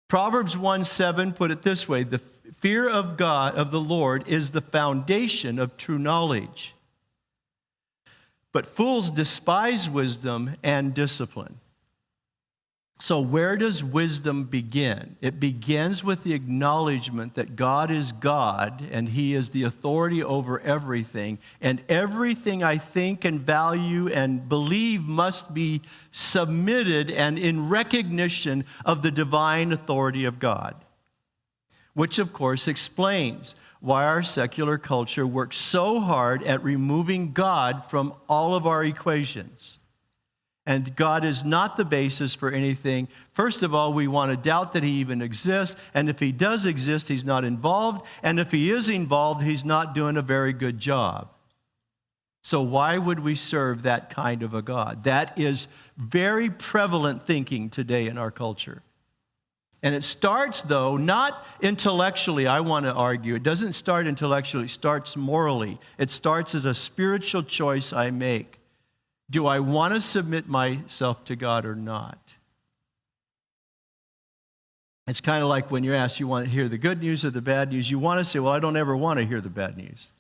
Proverbs 1:7 put it this way: the fear of God, of the Lord, is the foundation of true knowledge. But fools despise wisdom and discipline. So where does wisdom begin? It begins with the acknowledgement that God is God and He is the authority over everything. And everything I think and value and believe must be submitted and in recognition of the divine authority of God. Which, of course, explains why our secular culture works so hard at removing God from all of our equations. And God is not the basis for anything. First of all, we want to doubt that He even exists. And if He does exist, He's not involved. And if He is involved, He's not doing a very good job. So why would we serve that kind of a God? That is very prevalent thinking today in our culture. And it starts, though, not intellectually, I want to argue. It doesn't start intellectually. It starts morally. It starts as a spiritual choice I make. Do I want to submit myself to God or not? It's kind of like when you're asked, you want to hear the good news or the bad news? You want to say, well, I don't ever want to hear the bad news.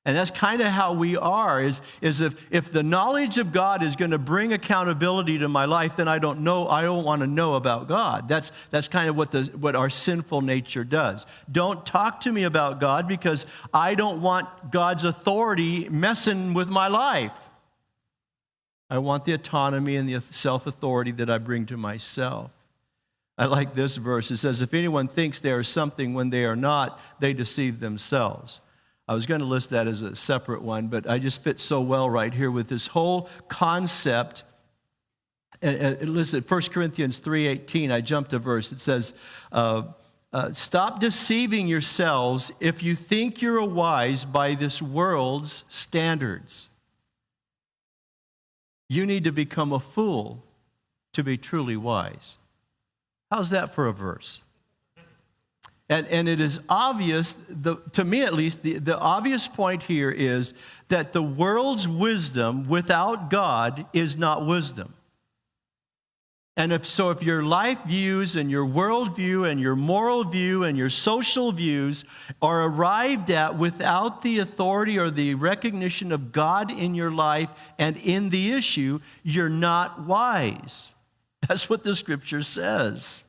And that's kind of how we are, is if the knowledge of God is going to bring accountability to my life, then I don't want to know about God. That's kind of what our sinful nature does. Don't talk to me about God because I don't want God's authority messing with my life. I want the autonomy and the self-authority that I bring to myself. I like this verse. It says, if anyone thinks they are something when they are not, they deceive themselves. I was going to list that as a separate one, but I just fit so well right here with this whole concept. Listen, 1 Corinthians 3:18, I jumped a verse. It says, stop deceiving yourselves if you think you're wise by this world's standards. You need to become a fool to be truly wise. How's that for a verse? And it is obvious, to me at least, the obvious point here is that the world's wisdom without God is not wisdom. And if your life views and your worldview and your moral view and your social views are arrived at without the authority or the recognition of God in your life and in the issue, you're not wise. That's what the Scripture says.